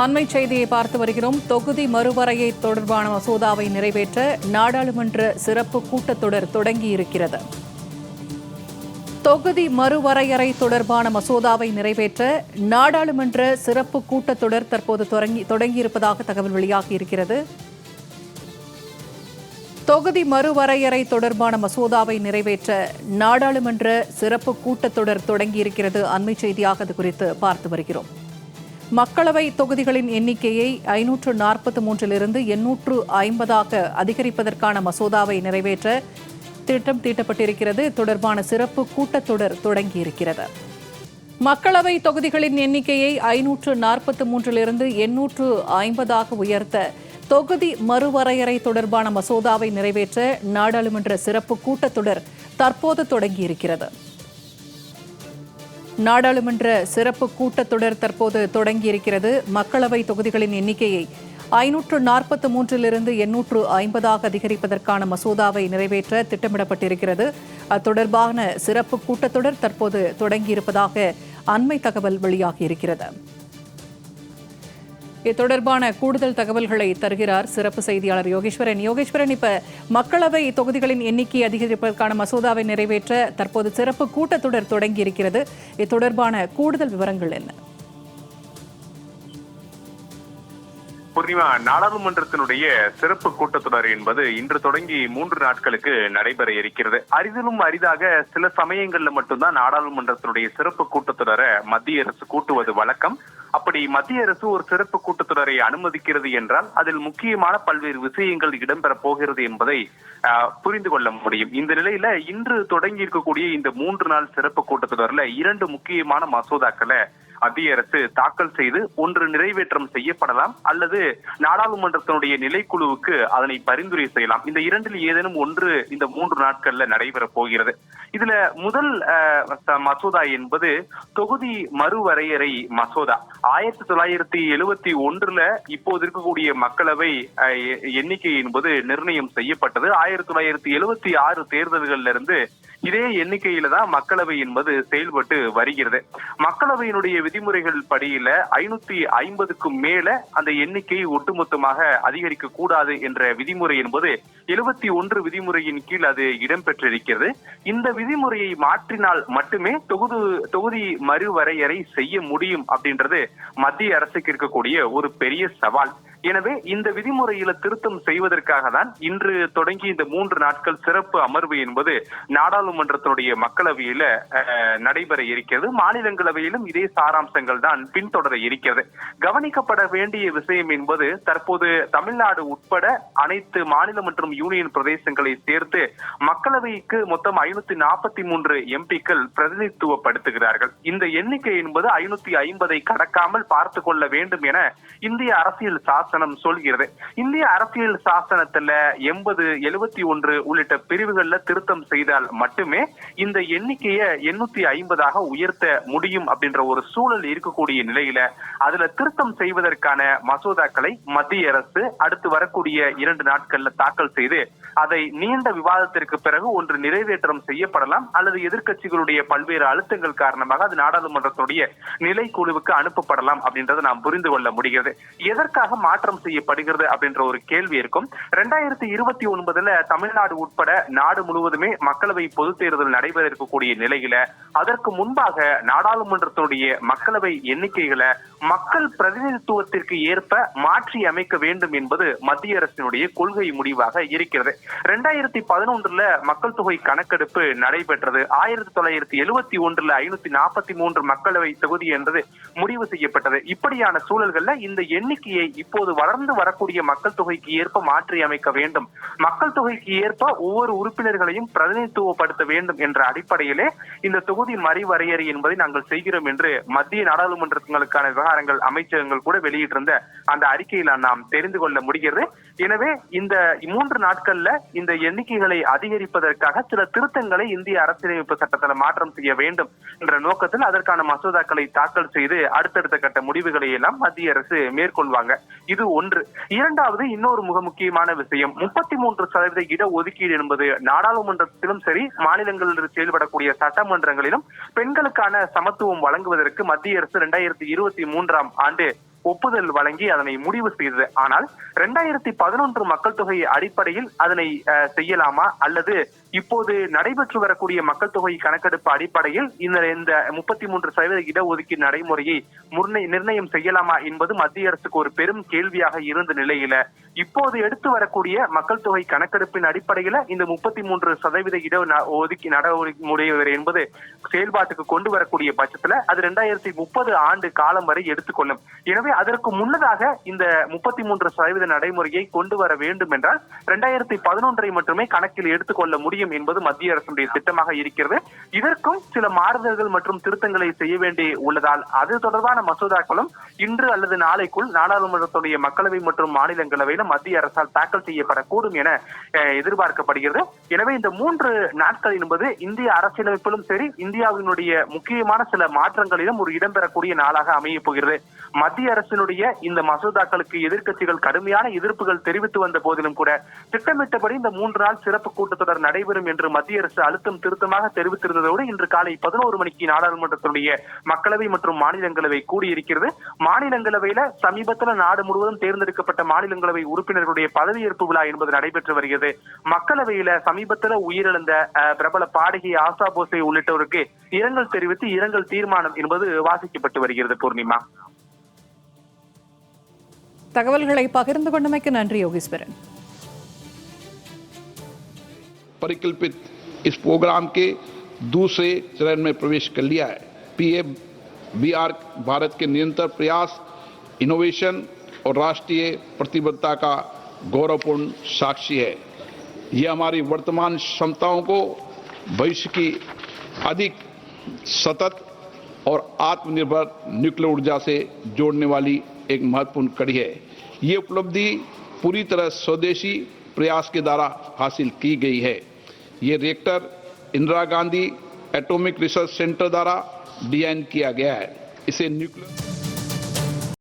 அண்மை செய்தியை பார்த்து வருகிறோம். தொகுதி மறுவரையை தொடர்பான மசோதாவை நிறைவேற்ற நாடாளுமன்ற சிறப்பு கூட்டத்தொடர் தொடங்கியிருக்கிறது. தொகுதி மறுவரையறை தொடர்பான மசோதாவை நிறைவேற்ற நாடாளுமன்ற சிறப்பு கூட்டத்தொடர் தற்போது தொடங்கியிருப்பதாக தகவல் வெளியாகியிருக்கிறது. தொகுதி மறுவரையறை தொடர்பான மசோதாவை நிறைவேற்ற நாடாளுமன்ற சிறப்பு கூட்டத்தொடர் தொடங்கியிருக்கிறது. அண்மை செய்தியாக அது குறித்து பார்த்து வருகிறோம். மக்களவை தொகுதிகளின் எண்ணிக்கையை 543 850 அதிகரிப்பதற்கான மசோதாவை நிறைவேற்ற திட்டம் தீட்டப்பட்டிருக்கிறது. தொடர்பான சிறப்பு கூட்டத்தொடர் தொடங்கியிருக்கிறது. மக்களவை தொகுதிகளின் எண்ணிக்கையை 543 850 உயர்த்த தொகுதி மறுவரையறை தொடர்பான மசோதாவை நிறைவேற்ற நாடாளுமன்ற சிறப்பு கூட்டத்தொடர் தற்போது தொடங்கியிருக்கிறது. நாடாளுமன்ற சிறப்பு கூட்டத்தொடர் தற்போது தொடங்கியிருக்கிறது. மக்களவை தொகுதிகளின் எண்ணிக்கையை 543 850 அதிகரிப்பதற்கான மசோதாவை நிறைவேற்ற திட்டமிடப்பட்டிருக்கிறது. அது தொடர்பான சிறப்பு கூட்டத்தொடர் தற்போது தொடங்கியிருப்பதாக அண்மை தகவல் வெளியாகியிருக்கிறது. இது தொடர்பான கூடுதல் தகவல்களை தருகிறார் சிறப்பு செய்தியாளர் யோகேஸ்வரன். இப்ப மக்களவை தொகுதிகளின் எண்ணிக்கை அதிகரிப்பதற்கான மசோதாவை நிறைவேற்ற தற்போது சிறப்பு கூட்டத்தொடர் தொடங்கி இருக்கிறது. இது தொடர்பான கூடுதல் விவரங்கள் என்ன? பூர்ணிமா, நாடாளுமன்றத்தினுடைய சிறப்பு கூட்டத்தொடர் என்பது இன்று தொடங்கி 3 நாட்களுக்கு நடைபெற இருக்கிறது. அரிதிலும் அரிதாக சில சமயங்கள்ல மட்டும்தான் நாடாளுமன்றத்தினுடைய சிறப்பு கூட்டத்தொடரை மத்திய அரசு கூட்டுவது வழக்கம். அப்படி மத்திய அரசு ஒரு சிறப்பு கூட்டத்தொடரை அனுமதிக்கிறது என்றால் அதில் முக்கியமான பல்வேறு விஷயங்கள் இடம்பெற போகிறது என்பதை புரிந்து கொள்ள முடியும். இந்த நிலையில இன்று தொடங்கி இருக்கக்கூடிய இந்த 3 நாள் சிறப்பு கூட்டத்தொடர்ல 2 முக்கியமான மசோதாக்களை மத்திய அரசு தாக்கல் செய்து ஒன்று நிறைவேற்றம் செய்யப்படலாம் அல்லது நாடாளுமன்றத்தினுடைய நிலைக்குழுவுக்கு அதனை பரிந்துரை செய்யலாம். இந்த இரண்டில் ஏதேனும் ஒன்று இந்த 3 நாட்கள்ல நடைபெற போகிறது. இதுல முதல் மசோதா என்பது தொகுதி மறுவரையறை மசோதா. 1971 இப்போது இருக்கக்கூடிய மக்களவை எண்ணிக்கை என்பது நிர்ணயம் செய்யப்பட்டது. 1976 தேர்தல்கள்ல இருந்து இதே எண்ணிக்கையில தான் மக்களவை என்பது செயல்பட்டு வருகிறது. மக்களவையினுடைய விதிமுறைகள் படியில 550க்கும் மேல அந்த எண்ணிக்கை ஒட்டுமொத்தமாக அதிகரிக்க கூடாது என்ற விதிமுறை என்பது 71 விதிமுறையின் கீழ் அது இடம்பெற்றிருக்கிறது. இந்த விதிமுறையை மாற்றினால் மட்டுமே தொகுதி மறுவரையறை செய்ய முடியும் அப்படின்றது மத்திய அரசுக்கு இருக்கக்கூடிய ஒரு பெரிய சவால். எனவே இந்த விதிமுறையில திருத்தம் செய்வதற்காக தான் இன்று தொடங்கி இந்த 3 நாட்கள் சிறப்பு அமர்வு என்பது நாடாளுமன்றத்தினுடைய மக்களவையில நடைபெற இருக்கிறது. மாநிலங்களவையிலும் இதே சாராம்சங்கள் தான் பின்தொடர இருக்கிறது. கவனிக்கப்பட வேண்டிய விஷயம் என்பது தற்போது தமிழ்நாடு உட்பட அனைத்து மாநில மற்றும் யூனியன் பிரதேசங்களை சேர்த்து மக்களவைக்கு மொத்தம் 543 எம்பிக்கள் பிரதிநிதித்துவப்படுத்துகிறார்கள். இந்த எண்ணிக்கை என்பது 550 கடக்காமல் பார்த்து கொள்ள வேண்டும் என இந்திய அரசியல் சாசனம் சொல்கிறது. இந்திய அரசியல் சாசனத்துல 80, 71 உள்ளிட்ட பிரிவுகள்ல திருத்தம் செய்தால் மட்டுமே இந்த எண்ணிக்கையை 850 உயர்த்த முடியும் அப்படின்ற ஒரு சூழல் இருக்கக்கூடிய நிலையில அதுல திருத்தம் செய்வதற்கான மசோதாக்களை மத்திய அரசு அடுத்து வரக்கூடிய 2 நாட்கள்ல தாக்கல் செய்து அதை நீண்ட விவாதத்திற்கு பிறகு ஒன்று நிறைவேற்றம் செய்யப்படலாம் அல்லது எதிர்க்கட்சிகளுடைய பல்வேறு அழுத்தங்கள் காரணமாக அது நாடாளுமன்றத்தினுடைய நிலைக்குழுவுக்கு அனுப்பப்படலாம் அப்படின்றத நாம் புரிந்து கொள்ள முடிகிறது. எதற்காக மாற்றம் செய்யப்படுகிறது அப்படின்ற ஒரு கேள்வி இருக்கும். 2029 தமிழ்நாடு உட்பட நாடு முழுவதுமே மக்களவை பொதுத் தேர்தல் நடைபெற இருக்கக்கூடிய நிலையில அதற்கு முன்பாக நாடாளுமன்றத்தினுடைய மக்களவை எண்ணிக்கைகளை மக்கள் பிரதிநிதித்துவத்திற்கு ஏற்ப மாற்றி அமைக்க வேண்டும் என்பது மத்திய அரசினுடைய கொள்கை முடிவாக இருக்கிறது. 2011 மக்கள் தொகை கணக்கெடுப்பு நடைபெற்றது. 1971 543 மக்களவை தொகுதி என்பது முடிவு செய்யப்பட்டது. இப்படியான சூழல்கள்ல இந்த எண்ணிக்கையை இப்போது வளர்ந்து வரக்கூடிய மக்கள் தொகைக்கு ஏற்ப மாற்றி அமைக்க வேண்டும். மக்கள் தொகைக்கு ஏற்ப ஒவ்வொரு உறுப்பினர்களையும் பிரதிநிதித்துவப்படுத்த வேண்டும் என்ற அடிப்படையிலே இந்த தொகுதி மறுவரையறை என்பதை நாங்கள் செய்கிறோம் என்று மத்திய நாடாளுமன்றங்களுக்கான விவகாரங்கள் அமைச்சகங்கள் கூட வெளியிட்டிருந்த அந்த அறிக்கையில் நாம் தெரிந்து கொள்ள முடிகிறது. எனவே இந்த 3 நாட்கள்ல இந்த எண்ணிக்கைகளை அதிகரிப்பதற்காக சில திருத்தங்களை இந்திய அரசியலமைப்பு சட்டத்தில் மாற்றம் செய்ய வேண்டும் என்ற நோக்கத்தில் அதற்கான மசோதாக்களை தாக்கல் செய்து அடுத்தடுத்த கட்ட முடிவுகளை எல்லாம் மத்திய அரசு மேற்கொள்வாங்க. இது ஒன்று. இரண்டாவது, இன்னொரு மிக முக்கியமான விஷயம், 33% இட ஒதுக்கீடு என்பது நாடாளுமன்றத்திலும் சரி மாநிலங்களில் செயல்படக்கூடிய சட்டமன்றங்களிலும் பெண்களுக்கான சமத்துவம் வழங்குவதற்கு மத்திய அரசு 2023 ஆண்டு ஒப்புதல் வழங்கி அதனை முடிவு செய்தது. ஆனால் 2011 மக்கள் தொகை அடிப்படையில் அதனை செய்யலாமா அல்லது இப்போது நடைபெற்று வரக்கூடிய மக்கள் தொகை கணக்கெடுப்பு அடிப்படையில் இந்த 33% இடஒதுக்கீடு நடைமுறையை நிர்ணயம் செய்யலாமா என்பது மத்திய அரசுக்கு ஒரு பெரும் கேள்வியாக இருந்த நிலையில இப்போது எடுத்து வரக்கூடிய மக்கள் தொகை கணக்கெடுப்பின் அடிப்படையில இந்த 33% இடஒதுக்கீடு நடைமுறை என்பது செயல்பாட்டுக்கு கொண்டு வரக்கூடிய பட்சத்துல அது 2030 ஆண்டு காலம் வரை எடுத்துக்கொள்ளும். எனவே அதற்கு முன்னதாக இந்த 33% நடைமுறையை கொண்டு வர வேண்டும் என்றால் 2011 மட்டுமே கணக்கில் எடுத்துக்கொள்ள முடியும் என்பது மத்திய அரசுடைய திட்டமாக இருக்கிறது. இதற்கும் சில மாறுதல்கள் மற்றும் திருத்தங்களை செய்ய வேண்டி உள்ளதால் அது தொடர்பான மசோதாக்களும் இன்று அல்லது நாளைக்குள் நாடாளுமன்றத்துடைய மக்களவை மற்றும் மாநிலங்களவையில மத்திய அரசால் தாக்கல் செய்யப்படக்கூடும் என எதிர்பார்க்கப்படுகிறது. எனவே இந்த 3 நாட்கள் என்பது இந்திய அரசியலமைப்பிலும் சரி இந்தியாவினுடைய முக்கியமான சில மாற்றங்களிலும் ஒரு இடம்பெறக்கூடிய நாளாக அமைய போகிறது. மத்திய அரசினுடைய இந்த மசோதாக்களுக்கு எதிர்க்கட்சிகள் கடுமையான எதிர்ப்புகள் தெரிவித்து வந்த போதிலும் கூட திட்டமிட்டபடி இந்த 3 நாள் சிறப்பு கூட்டத்தொடர் நடைபெறும் என்று மத்திய அரசு அழுத்தம் திருத்தமாக தெரிவித்திருந்ததோடு இன்று காலை 11 மணிக்கு நாடாளுமன்றத்தினுடைய மக்களவை மற்றும் மாநிலங்களவை கூடியிருக்கிறது. மாநிலங்களவையில சமீபத்தில் நாடு முழுவதும் தேர்ந்தெடுக்கப்பட்ட மாநிலங்களவை உறுப்பினர்களுடைய பதவியேற்பு விழா என்பது நடைபெற்று வருகிறது. மக்களவையில சமீபத்தில் உயிரிழந்த பிரபல பாடகி ஆசா போசே உள்ளிட்டோருக்கு இரங்கல் தெரிவித்து இரங்கல் தீர்மானம் என்பது வாசிக்கப்பட்டு வருகிறது. பூர்ணிமா, தகவல்களை பகிர்ந்து கொண்டமைக்கு நன்றி யோகேஸ்வரன். परिकल्पित इस प्रोग्राम के दूसरे चरण में प्रवेश कर लिया है। PABR भारत के निरंतर प्रयास, इनोवेशन और राष्ट्रीय प्रतिबद्धता का गौरवपूर्ण साक्षी है। यह हमारी वर्तमान क्षमताओं को भविष्य की अधिक सतत और आत्मनिर्भर न्यूक्लियर ऊर्जा से जोड़ने वाली एक महत्वपूर्ण कड़ी है। ये उपलब्धि पूरी तरह स्वदेशी प्रयास के द्वारा हासिल की गई है। ये reactor Indira Gandhi atomic research centre द्वारा डिजाइन किया गया है। इसे न्यूक्लियर